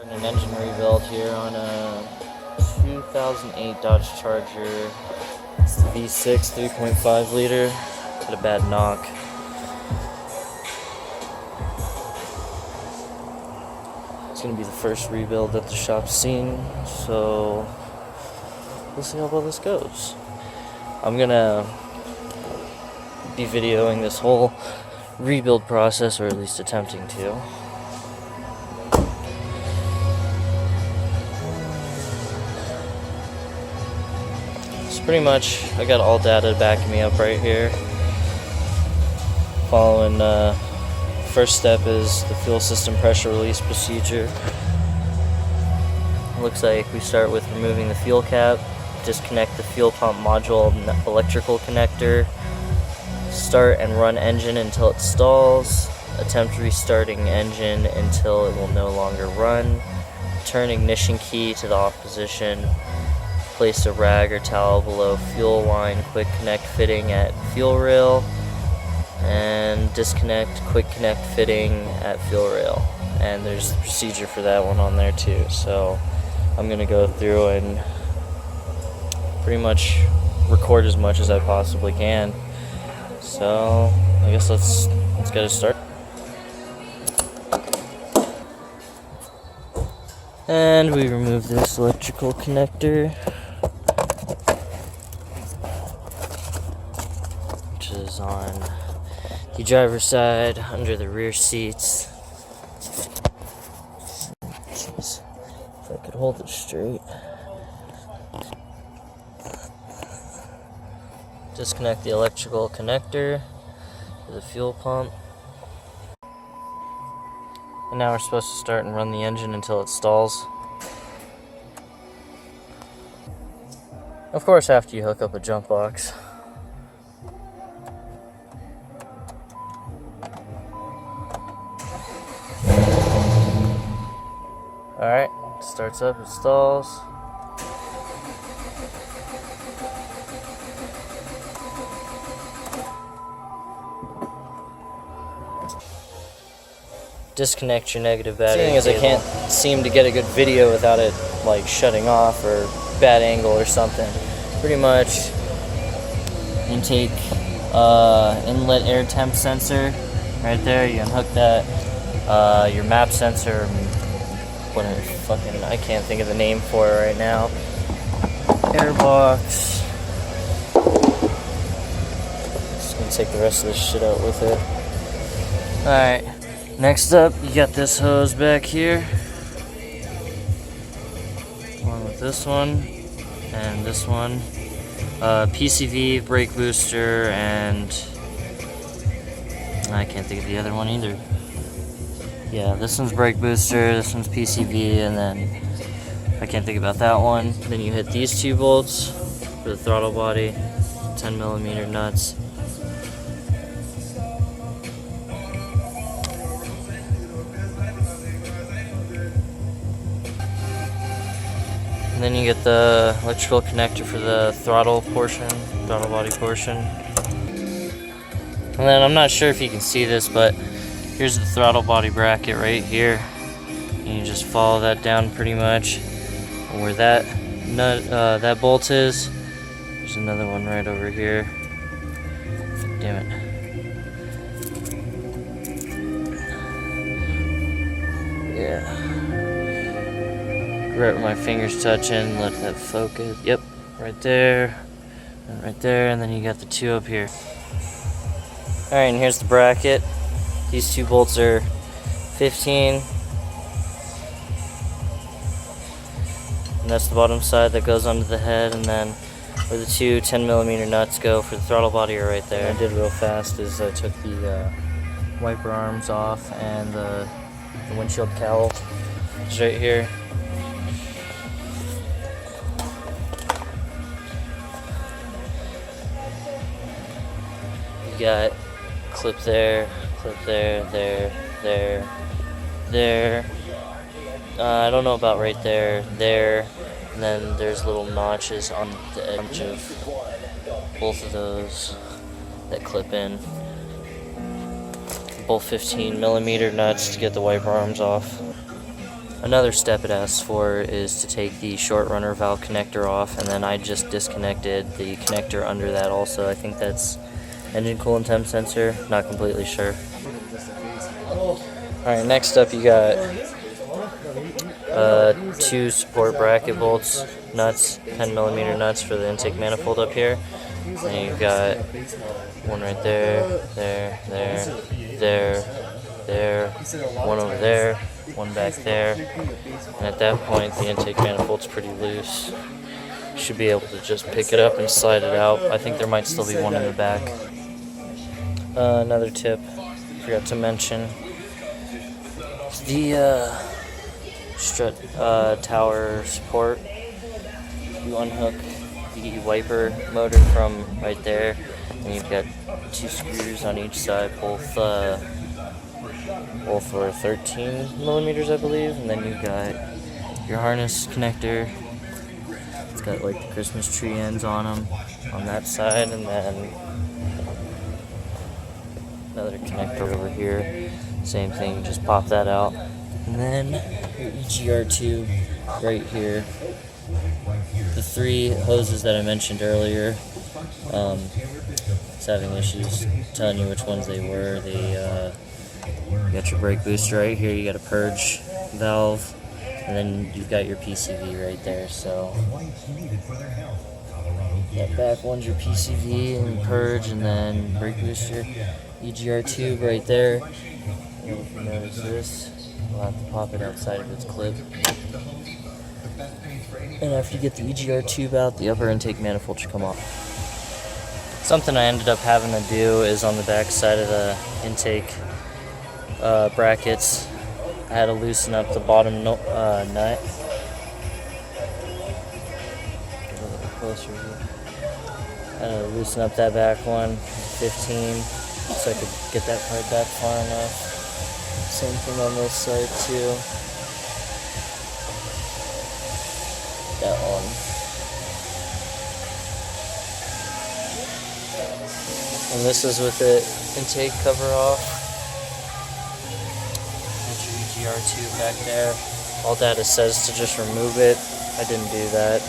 An engine rebuild here on a 2008 Dodge Charger. It's the V6 3.5 liter. Had a bad knock. It's gonna be the first rebuild that the shop's seen, so we'll see how well this goes. I'm gonna be videoing this whole rebuild process, or at least attempting to. Pretty much, I got all data backing me up right here. Following, first step is the fuel system pressure release procedure. Looks like we start with removing the fuel cap, disconnect the fuel pump module electrical connector, start and run engine until it stalls, attempt restarting engine until it will no longer run, turn ignition key to the off position, place a rag or towel below fuel line quick connect fitting at fuel rail, and disconnect quick connect fitting at fuel rail. And there's the procedure for that one on there too. So I'm gonna go through and pretty much record as much as I possibly can. So I guess let's get it started. And we remove this electrical connector, which is on the driver's side under the rear seats. Jeez, if I could hold it straight. Disconnect the electrical connector to the fuel pump. And now we're supposed to start and run the engine until it stalls. Of course, after you hook up a jump box. Alright, starts up, it stalls. Disconnect your negative battery. Seeing as I can't seem to get a good video without it like shutting off or bad angle or something. Pretty much intake inlet air temp sensor right there. You unhook that. Your map sensor, whatever fucking, I can't think of the name for it right now. Airbox. Just gonna take the rest of this shit out with it. Alright. Next up, you got this hose back here, along with this one, and this one. PCV, brake booster, and I can't think of the other one either. Yeah, this one's brake booster, this one's PCV, and then I can't think about that one. Then you hit these two bolts for the throttle body, 10mm nuts. And then you get the electrical connector for the throttle portion, throttle body portion. And then I'm not sure if you can see this, but here's the throttle body bracket right here. And you just follow that down pretty much. And where that nut, that bolt is, there's another one right over here. Damn it. Yeah. Right where my finger's touching, let that focus. Yep, right there, and right there, and then you got the two up here. Alright, and here's the bracket. These two bolts are 15. And that's the bottom side that goes onto the head, and then where the two 10mm nuts go for the throttle body are right there. What I did real fast is I took the wiper arms off and the windshield cowl is right here. You got clip there, there. I don't know about right there, and then there's little notches on the edge of both of those that clip in. Both 15mm nuts to get the wiper arms off. Another step it asks for is to take the short runner valve connector off, and then I just disconnected the connector under that also. I think that's engine coolant temp sensor, not completely sure. Alright, next up you got 2 support bracket bolts, nuts, 10mm nuts for the intake manifold up here. And you've got one right there, there, one over there, one back there. And at that point the intake manifold's pretty loose. You should be able to just pick it up and slide it out. I think there might still be one in the back. Another tip, forgot to mention, the strut tower support. You unhook the wiper motor from right there, and you've got 2 screws on each side, both are 13mm, I believe, and then you've got your harness connector. It's got like the Christmas tree ends on them on that side, and then another connector over here, same thing, just pop that out. And then your EGR tube right here. The 3 hoses that I mentioned earlier, it's having issues telling you which ones they were. You got your brake booster right here, you got a purge valve, and then you've got your PCV right there. So that back one's your PCV and purge, and then brake booster. EGR tube right there. I don't know if you notice this. We'll have to pop it outside of its clip. And after you get the EGR tube out, the upper intake manifold should come off. Something I ended up having to do is on the back side of the intake brackets, I had to loosen up the bottom nut. Get a little closer here. I had to loosen up that back one, 15, so I could get that part back far enough. Same thing on this side too. That one. And this is with the intake cover off. Get your EGR tube back there. Alldata says to just remove it. I didn't do that.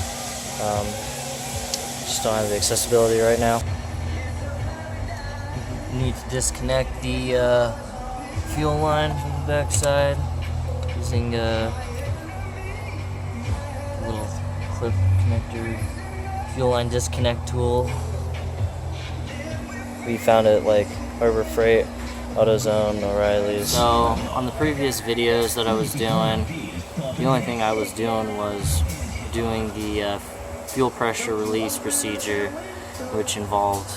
Just don't have the accessibility right now. You need to disconnect the fuel line from the back side using a little clip connector fuel line disconnect tool. We found it like Harbor Freight, AutoZone, O'Reilly's. So on the previous videos that I was doing, the only thing I was doing was doing the fuel pressure release procedure, which involved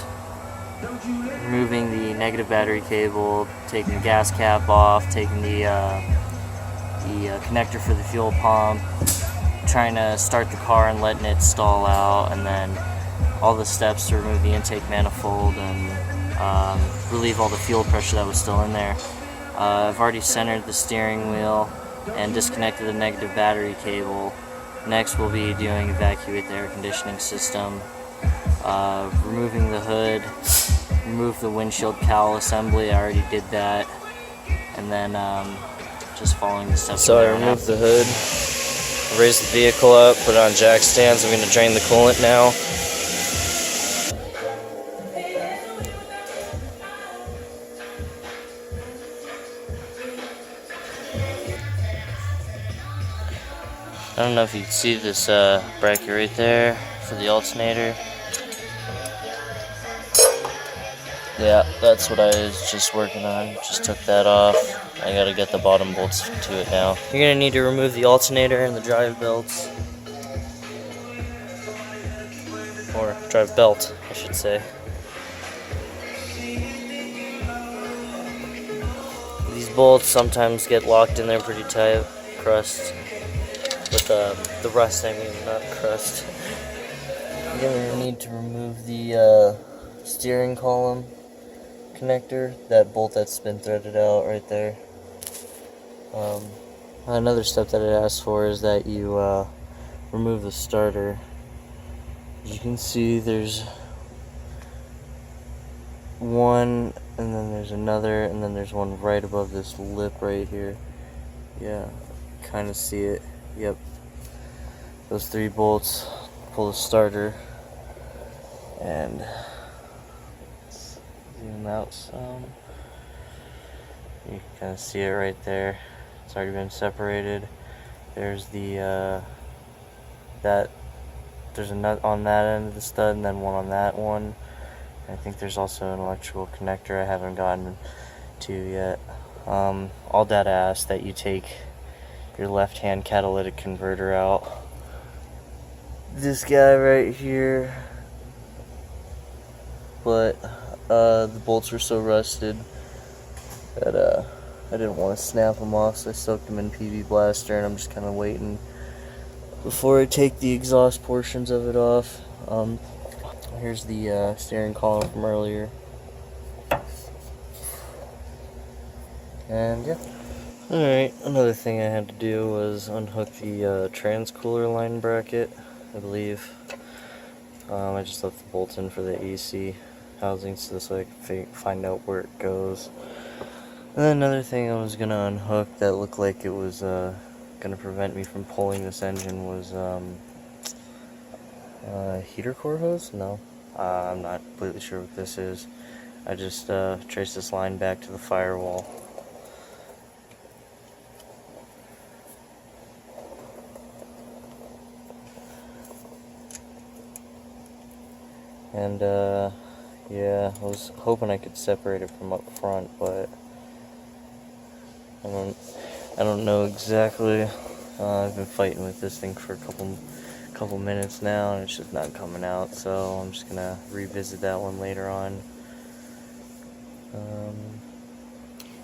removing the negative battery cable, taking the gas cap off, taking the connector for the fuel pump, trying to start the car and letting it stall out, and then all the steps to remove the intake manifold and relieve all the fuel pressure that was still in there. I've already centered the steering wheel and disconnected the negative battery cable. Next we'll be doing evacuate the air conditioning system, removing the hood, remove the windshield cowl assembly. I already did that, and then just following the steps. So I removed the hood, raised the vehicle up, put it on jack stands. I'm going to drain the coolant now. I don't know if you can see this bracket right there for the alternator. Yeah, that's what I was just working on. Just took that off. I gotta get the bottom bolts to it now. You're gonna need to remove the alternator and the drive belts. Or drive belt, I should say. These bolts sometimes get locked in there pretty tight. Crust. With the rust, I mean, not crust. You're gonna need to remove the steering column connector, that bolt that's been threaded out right there. Another step that it asks for is that you remove the starter. As you can see, there's one, and then there's another, and then there's one right above this lip right here. Yeah, kind of see it. Yep, those 3 bolts. Pull the starter, and zoom out some. You can kind of see it right there. It's already been separated. There's the there's a nut on that end of the stud, and then one on that one. I think there's also an electrical connector I haven't gotten to yet. Alldata asks that you take your left-hand catalytic converter out. This guy right here, but the bolts were so rusted that I didn't want to snap them off, so I soaked them in PB Blaster, and I'm just kind of waiting before I take the exhaust portions of it off. Here's the steering column from earlier. And yeah. Alright, another thing I had to do was unhook the transcooler line bracket, I believe. I just left the bolts in for the AC housing so I could find out where it goes. And then another thing I was going to unhook that looked like it was going to prevent me from pulling this engine was heater core hose? No, I'm not completely sure what this is. I just traced this line back to the firewall. And yeah, I was hoping I could separate it from up front, but I don't know exactly. I've been fighting with this thing for a couple minutes now, and it's just not coming out, so I'm just gonna revisit that one later on.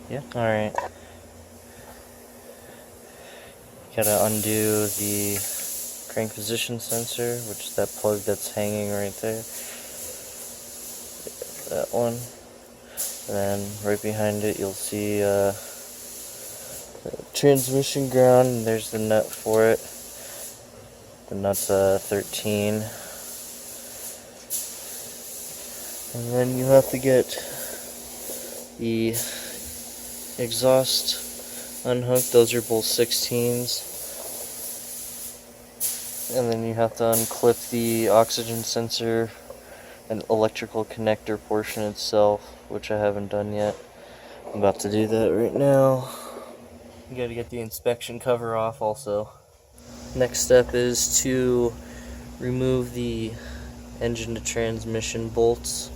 Yeah, alright. Gotta undo the crank position sensor, which is that plug that's hanging right there. That one. And then right behind it you'll see the transmission ground, and there's the nut for it. The nut's 13. And then you have to get the exhaust unhooked. Those are both 16s. And then you have to unclip the oxygen sensor and electrical connector portion itself, which I haven't done yet. I'm about to do that right now. You gotta get the inspection cover off also. Next step is to remove the engine to transmission bolts.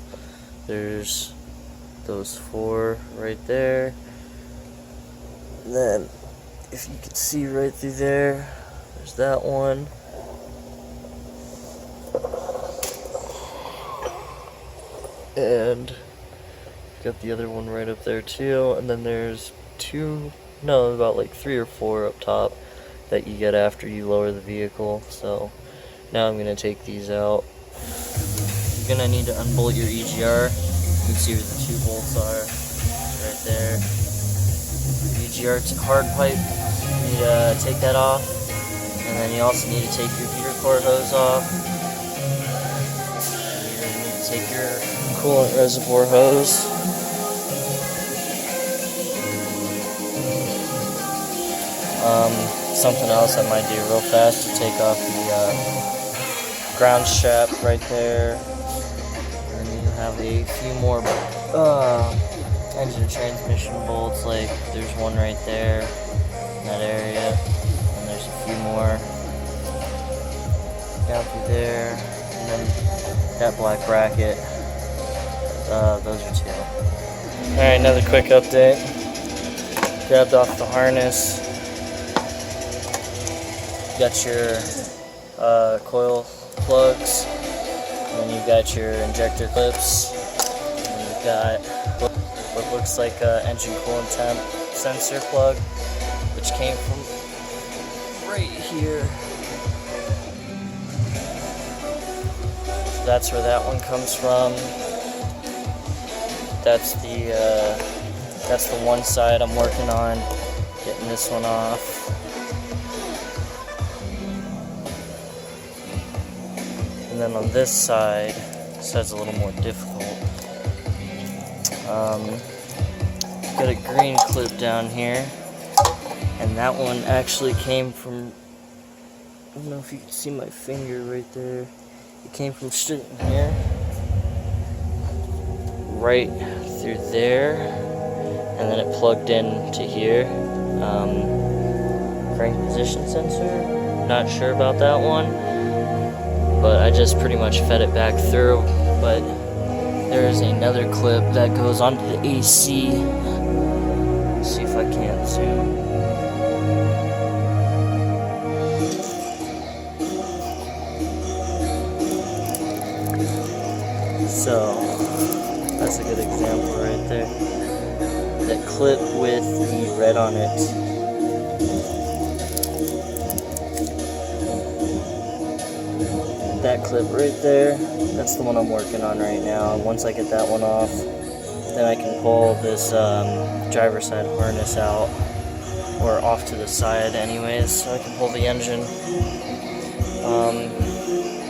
There's those 4 right there. And then, if you can see right through there, there's that one. And got the other one right up there too. And then there's about like 3 or 4 up top that you get after you lower the vehicle. So now I'm gonna take these out. You're gonna need to unbolt your EGR. You can see where the 2 bolts are right there. EGR hard pipe, you need to take that off. And then you also need to take your heater core hose off. You're gonna need to take your coolant reservoir hose. Something else I might do real fast to take off the ground strap right there. And then you have a few more engine and transmission bolts, like there's one right there in that area, and there's a few more down through there, and then that black bracket, those are 2. Alright, another quick update. Grabbed off the harness. Got your coil plugs, and then you've got your injector clips, and you've got what looks like an engine coolant temp sensor plug, which came from right here. So that's where that one comes from. That's the one side I'm working on, getting this one off. And then on this side, a little more difficult. Got a green clip down here, and And that one actually came from, I don't know if you can see my finger right there. It came from straight in here, right through there, and then it plugged in to here. Crank position sensor, not sure about that one, but I just pretty much fed it back through. But there's another clip that goes onto the AC. Let's see if I can't zoom. So that's a good example right there. That clip with the red on it. That clip right there, that's the one I'm working on right now. Once I get that one off, then I can pull this driver's side harness out, or off to the side anyways, so I can pull the engine.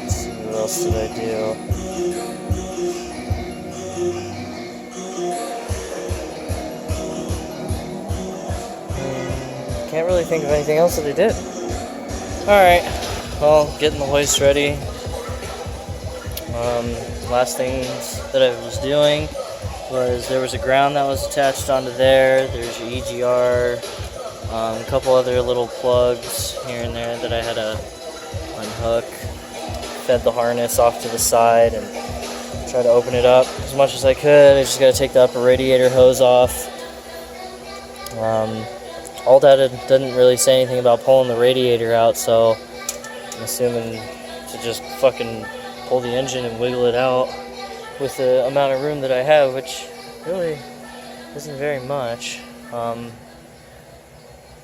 Let's see, what else did I do? Can't really think of anything else that I did. Alright, well, getting the hoist ready. Last things that I was doing was there was a ground that was attached onto there. There's your EGR, a couple other little plugs here and there that I had to unhook. Fed the harness off to the side and try to open it up as much as I could. I just got to take the upper radiator hose off. Alldata didn't really say anything about pulling the radiator out, so I'm assuming to just fucking pull the engine and wiggle it out with the amount of room that I have, which really isn't very much. I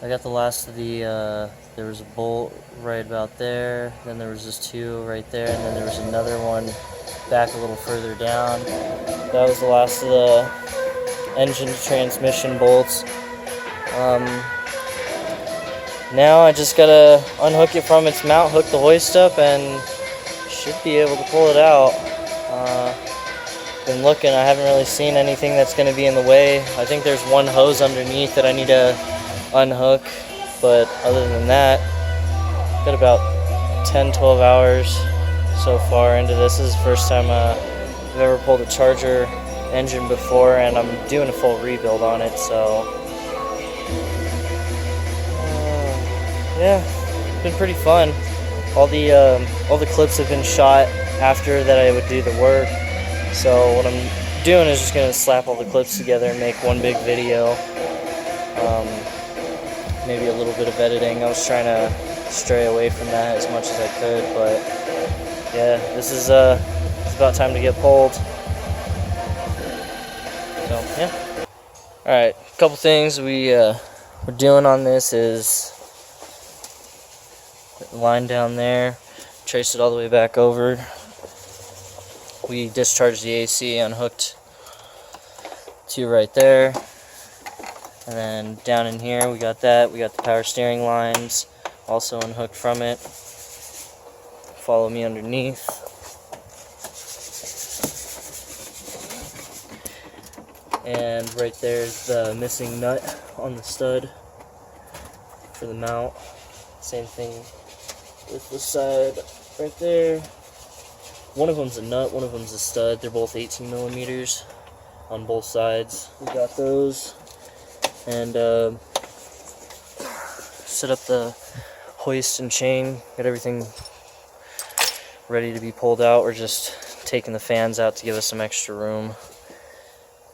got the last of the, there was a bolt right about there, then there was just two right there, and then there was another one back a little further down. That was the last of the engine transmission bolts. Now I just gotta unhook it from its mount, hook the hoist up, and should be able to pull it out. Been looking, I haven't really seen anything that's gonna be in the way. I think there's one hose underneath that I need to unhook, but other than that, got about 10-12 hours so far into this. This is the first time I've ever pulled a Charger engine before, and I'm doing a full rebuild on it, so yeah, it's been pretty fun. All the clips have been shot after that I would do the work, so what I'm doing is just gonna slap all the clips together and make one big video. Maybe a little bit of editing. I was trying to stray away from that as much as I could, but yeah, this is it's about time to get pulled. So yeah. All right, a couple things we're doing on this is the line down there, trace it all the way back over. We discharged the AC, unhooked two right there, and then down in here we got that. We got the power steering lines also unhooked from it. Follow me underneath. And right there's the missing nut on the stud for the mount. Same thing with the side right there. One of them's a nut, one of them's a stud. They're both 18 millimeters on both sides. We got those. And set up the hoist and chain. Got everything ready to be pulled out. We're just taking the fans out to give us some extra room.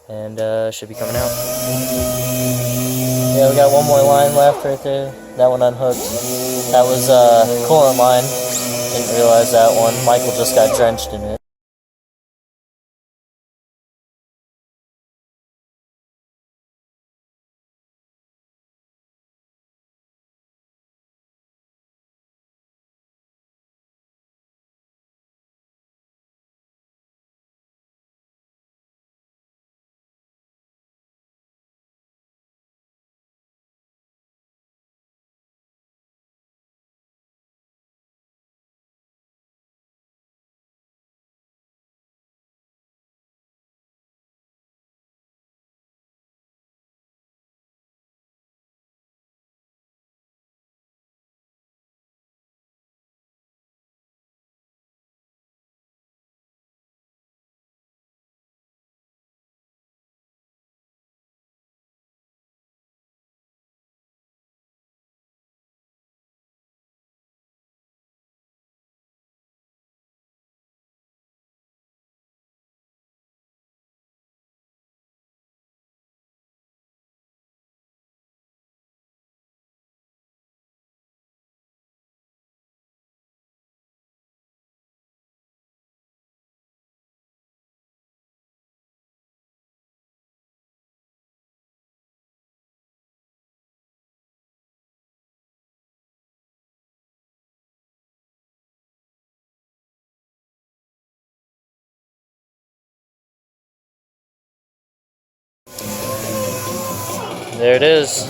And should be coming out. Yeah, we got one more line left right there. That one unhooked. That was coolant line. Didn't realize that one. Michael just got drenched in it. There it is.